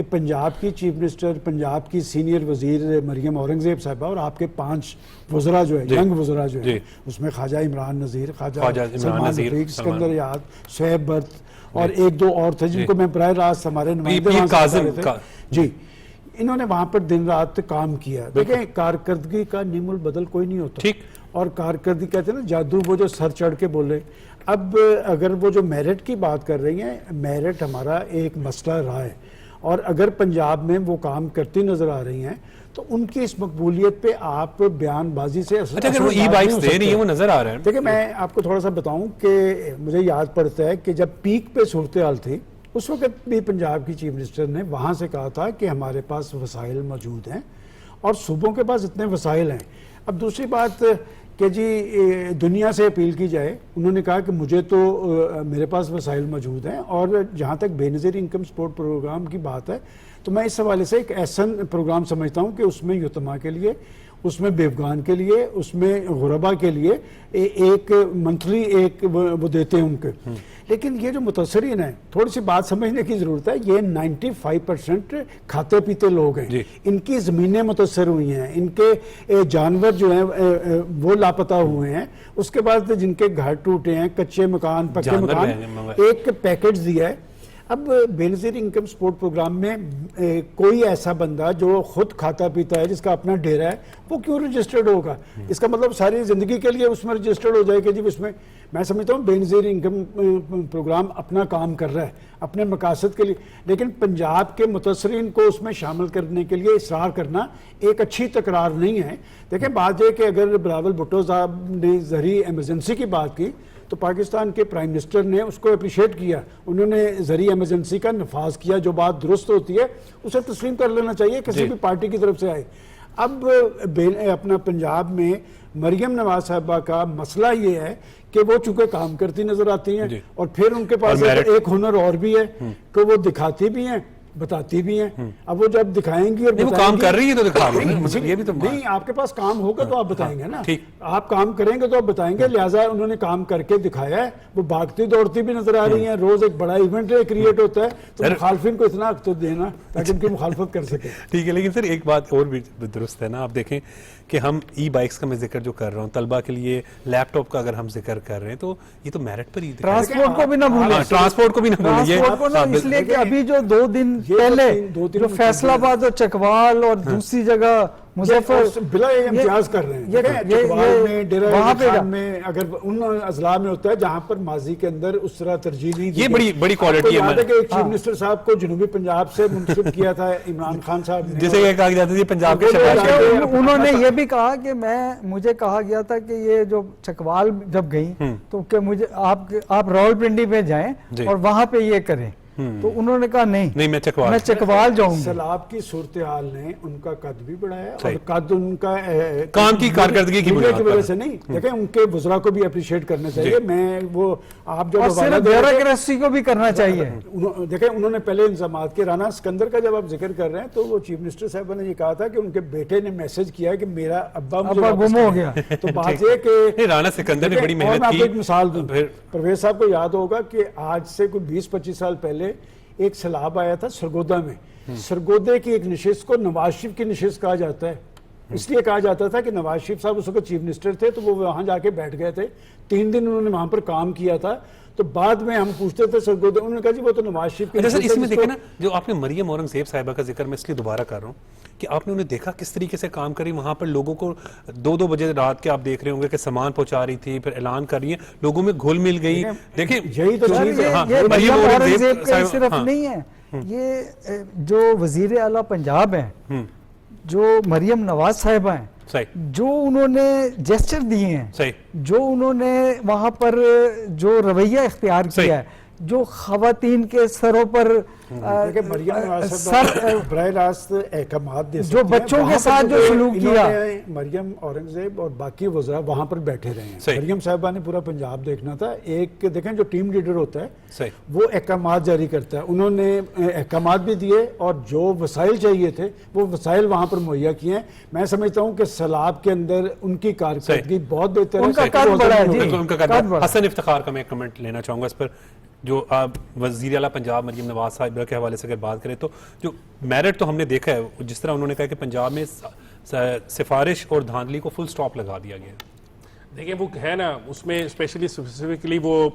پنجاب کی چیف منسٹر، پنجاب کی سینئر وزیر مریم اورنگزیب صاحبہ اور آپ کے 5 وزراء جو ہیں، ینگ وزراء جو ہیں، اس میں خواجہ عمران نذیر، خواجہ سلمان رفیق، سکندر یاد، شعیب برت اور 1-2 اور تھے جن کو میں براہ راست ہمارے نمائندے جی انہوں نے وہاں پر دن رات کام کیا. دیکھیں کارکردگی کا نیم البدل کوئی نہیں ہوتا، اور کارکردگی کہتے ہیں نا جادو وہ جو سر چڑھ کے بولے. اب اگر وہ جو میرٹ کی بات کر رہی ہیں، میرٹ ہمارا ایک مسئلہ رہا ہے اور اگر پنجاب میں وہ کام کرتی نظر آ رہی ہیں تو ان کی اس مقبولیت پہ آپ بیان بازی سے اگر وہ ای بائکس دے رہی ہیں وہ نظر آ رہا ہے. دیکھیں میں آپ کو تھوڑا سا بتاؤں کہ مجھے یاد پڑتا ہے کہ جب پیک پہ صورتحال تھی اس وقت بھی پنجاب کی چیف منسٹر نے وہاں سے کہا تھا کہ ہمارے پاس وسائل موجود ہیں اور صوبوں کے پاس اتنے وسائل ہیں. اب دوسری بات کہ جی دنیا سے اپیل کی جائے، انہوں نے کہا کہ مجھے تو میرے پاس وسائل موجود ہیں، اور جہاں تک بے نظیر انکم سپورٹ پروگرام کی بات ہے تو میں اس حوالے سے ایک ایسا پروگرام سمجھتا ہوں کہ اس میں یتیمہ کے لیے، اس میں بیوگان کے لیے، اس میں غربا کے لیے ایک منتھلی ایک وہ دیتے ہیں ان کے. لیکن یہ جو متاثرین ہیں تھوڑی سی بات سمجھنے کی ضرورت ہے، یہ 95% کھاتے پیتے لوگ ہیں. ان کی زمینیں متاثر ہوئی ہیں، ان کے جانور جو ہیں وہ لاپتہ ہوئے ہیں، اس کے بعد جن کے گھر ٹوٹے ہیں، کچے مکان، پکے مکان، ایک پیکیج دیا ہے. اب بے نظیر انکم سپورٹ پروگرام میں کوئی ایسا بندہ جو خود کھاتا پیتا ہے، جس کا اپنا ڈیرا ہے، وہ کیوں رجسٹرڈ ہوگا؟ اس کا مطلب ساری زندگی کے لیے اس میں رجسٹرڈ ہو جائے کہ جی اس میں. میں سمجھتا ہوں بے نظیر انکم پروگرام اپنا کام کر رہا ہے اپنے مقاصد کے لیے، لیکن پنجاب کے متاثرین کو اس میں شامل کرنے کے لیے اصرار کرنا ایک اچھی تکرار نہیں ہے. دیکھیں بات یہ کہ اگر بلاول بھٹو صاحب نے زرعی ایمرجنسی کی بات کی تو پاکستان کے پرائم منسٹر نے اس کو اپریشیٹ کیا، انہوں نے زرعی ایمرجنسی کا نفاذ کیا. جو بات درست ہوتی ہے اسے تسلیم کر لینا چاہیے کسی بھی پارٹی کی طرف سے آئے. اب اپنا پنجاب میں مریم نواز صاحبہ کا مسئلہ یہ ہے کہ وہ چونکہ کام کرتی نظر آتی ہیں اور پھر ان کے پاس ایک ہنر اور بھی ہے کہ وہ دکھاتی بھی ہیں بتاتی بھی ہیں. اب وہ جب دکھائیں گی اور وہ کام کر رہی ہے تو دکھا رہی ہے, مطلب یہ بھی تو نہیں, آپ کے پاس کام ہوگا تو آپ بتائیں گے نا, آپ کام کریں گے تو آپ بتائیں گے. لہٰذا انہوں نے کام کر کے دکھایا ہے, وہ بھاگتی دوڑتی بھی نظر آ رہی ہیں, روز ایک بڑا ایونٹ کریٹ ہوتا ہے, تو مخالفین کو اتنا وقت دینا تاکہ ان کی مخالفت کر سکے. ٹھیک ہے, لیکن سر ایک بات اور بھی درست ہے نا, آپ دیکھیں کہ ہم ای بائکس کا میں ذکر جو کر رہا ہوں, طلبہ کے لیے لیپ ٹاپ کا اگر ہم ذکر کر رہے ہیں تو یہ تو میرٹ پر ہی, ٹرانسپورٹ کو بھی نہ بھولیں, ٹرانسپورٹ کو بھی نہ بھولیں, اس لیے کہ ابھی جو 2 دن پہلے جو فیصل آباد اور چکوال اور دوسری جگہ مظفر بلا امتیاز کر رہے ہیں چکوال میں, ڈیرہ خان میں, اگر ان اضلاع میں ہوتا ہے جہاں پر ماضی کے اندر اس طرح ترجیح نہیں دی. یہ بڑی کوالٹی ہے کہ ایک چیف منسٹر صاحب کو جنوبی پنجاب سے منتخب کیا تھا عمران خان صاحب نے, جسے یہ کہا جاتا ہے پنجاب کے, انہوں نے یہ بھی کہا کہ مجھے کہا گیا تھا کہ یہ جو چکوال جب گئیں تو کہ مجھے آپ راولپنڈی میں جائیں اور وہاں پہ یہ کریں, تو انہوں نے کہا نہیں میں چکوال جاؤں گا. سیلاب کی صورتحال نے ان کا قد بھی بڑھایا, اور قد ان کا کام کی کارکردگی کی وجہ سے نہیں, دیکھیں ان کے وزراء کو بھی اپریشیٹ کرنا چاہیے. میں وہ آپ جو بیوروکریسی کو بھی کرنا چاہیے. دیکھیں انہوں نے پہلے انضمامات کے, رانا اسکندر کا جب آپ ذکر کر رہے ہیں تو وہ چیف منسٹر صاحب نے یہ کہا تھا کہ ان کے بیٹے نے میسج کیا کہ میرا ابا گم ہو گیا. تو بات یہ کہ رانا اسکندر نے بڑی محنت کی. ایک مثال دوں, پرویز صاحب کو یاد ہوگا کہ آج سے کوئی 20-25 سال پہلے ایک سیلاب آیا تھا سرگودا میں. سرگودے کی ایک نشست کو نواز شریف کی نشست کہا جاتا ہے, اس لیے کہا جاتا تھا کہ نواز شریف صاحب اس وقت چیف منسٹر تھے, تو وہ وہاں جا کے بیٹھ گئے تھے. 3 دن انہوں نے وہاں پر کام کیا تھا. تو بعد میں ہم پوچھتے تھے سرگودے, انہوں نے کہا جی وہ تو نواز شریف کی. اچھا سر, اس میں دیکھیں نا جو آپ نے مریم اورنگزیب صاحبہ کا ذکر میں اس لیے دوبارہ کر رہا ہوں کہ آپ نے انہیں دیکھا کس طریقے سے کام کری. وہاں پر لوگوں کو 2-2 بجے رات کے آپ دیکھ رہے ہوں گے کہ سامان پہنچا رہی تھی, پھر اعلان کر رہی ہیں, لوگوں میں گھل مل گئی. دیکھیں یہی تو چیز ہے, مریم اورنگزیب کا صرف نہیں ہے, یہ جو وزیر اعلیٰ پنجاب ہیں, جو مریم نواز صاحبہ ہیں, جو انہوں نے جیسچر دیے ہیں, جو انہوں نے وہاں پر جو رویہ اختیار کیا ہے, جو خواتین کے سروں پر براہ راست احکامات دے جو بچوں کے ساتھ جو سلوک کیا, مریم اورنگزیب اور باقی وزراء وہاں پر بیٹھے رہے ہیں. مریم صاحبہ نے پورا پنجاب دیکھنا تھا. ایک دیکھیں جو ٹیم لیڈر ہوتا ہے وہ احکامات جاری کرتا ہے. انہوں نے احکامات بھی دیے اور جو وسائل چاہیے تھے وہ وسائل وہاں پر مہیا کیے ہیں. میں سمجھتا ہوں کہ سیلاب کے اندر ان کی کارکردگی بہت بہتر ہے. ان کا قد بڑا ہے. حسن افتخار کا میں کمنٹ لینا چاہوں گا اس پر, جو وزیر اعلیٰ پنجاب مریم نواز صاحبہ کے حوالے سے اگر بات کریں تو جو میرٹ تو ہم نے دیکھا ہے, جس طرح انہوں نے کہا کہ پنجاب میں سفارش اور دھاندلی کو فل سٹاپ لگا دیا گیا. دیکھیں وہ ہے نا, اس میں اسپیسیفکلی وہ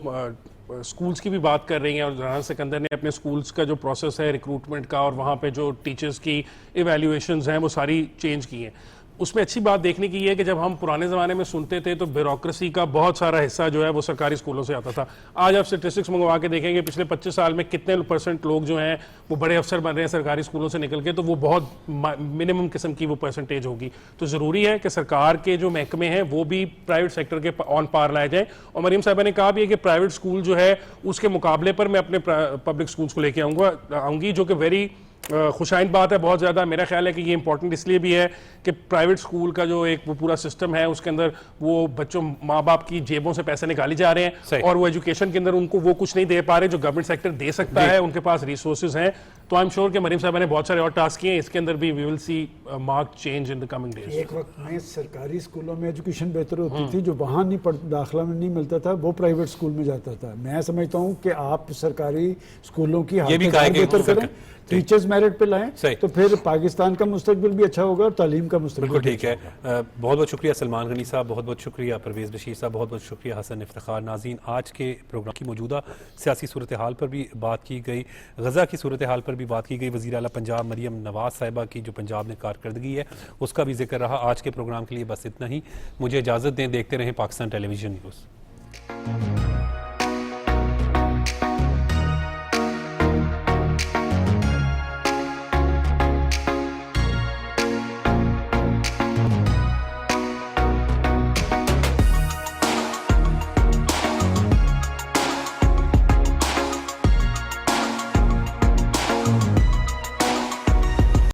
سکولز کی بھی بات کر رہی ہیں, اور رانا سکندر نے اپنے سکولز کا جو پروسیس ہے ریکروٹمنٹ کا اور وہاں پہ جو ٹیچرز کی ایویلیویشنز ہیں وہ ساری چینج کی ہیں. اس میں اچھی بات دیکھنے کی یہ ہے کہ جب ہم پرانے زمانے میں سنتے تھے تو بیوروکریسی کا بہت سارا حصہ جو ہے وہ سرکاری اسکولوں سے آتا تھا. آج آپ اسٹیٹسٹکس منگوا کے دیکھیں گے پچھلے 25 سال میں کتنے % لوگ جو ہیں وہ بڑے افسر بن رہے ہیں سرکاری اسکولوں سے نکل کے, تو وہ بہت منیمم قسم کی وہ پرسنٹیج ہوگی. تو ضروری ہے کہ سرکار کے جو محکمے ہیں وہ بھی پرائیویٹ سیکٹر کے آن پار لائے جائیں. اور مریم صاحبہ نے کہا بھی ہے کہ پرائیویٹ اسکول جو ہے اس کے مقابلے پر میں اپنے پبلک اسکولس کو لے کے آؤں گی, جو کہ ویری خوشائند بات ہے بہت زیادہ. میرا خیال ہے کہ یہ امپورٹنٹ اس لیے بھی ہے کہ پرائیویٹ اسکول کا جو ایک وہ پورا سسٹم ہے اس کے اندر وہ بچوں ماں باپ کی جیبوں سے پیسے نکالی جا رہے ہیں, اور وہ ایجوکیشن کے اندر ان کو وہ کچھ نہیں دے پا رہے جو گورنمنٹ سیکٹر دے سکتا ہے. ان کے پاس ریسورسز ہیں. تو آئی ایم شیور کہ مریم صاحبہ نے بہت سارے اور ٹاسک کیے ہیں, اس کے اندر بھی we will see mark change in the coming days. ایک وقت میں سرکاری اسکولوں میں ایجوکیشن بہتر ہوتی تھی, جو وہاں نہیں داخلہ میں نہیں ملتا تھا وہ پرائیویٹ اسکول میں جاتا تھا. میں سمجھتا ہوں کہ آپ سرکاری اسکولوں کی حالت بہتر کریں, ٹیچرز میرٹ پہ لائیں, تو پھر پاکستان کا مستقبل بھی اچھا ہوگا اور تعلیم کا مستقبل. بالکل ٹھیک ہے. بہت بہت شکریہ سلمان غنی صاحب, بہت بہت شکریہ پرویز بشیر صاحب, بہت بہت شکریہ حسن افتخار. ناظرین, آج کے پروگرام کی موجودہ سیاسی صورتحال پر بھی بات کی گئی, غزہ کی صورتحال پر بھی بات کی گئی, وزیر اعلیٰ پنجاب مریم نواز صاحبہ کی جو پنجاب میں کارکردگی ہے اس کا بھی ذکر رہا. آج کے پروگرام کے لیے بس اتنا ہی. مجھے اجازت دیں, دیکھتے رہیں پاکستان ٹیلی ویژن نیوز.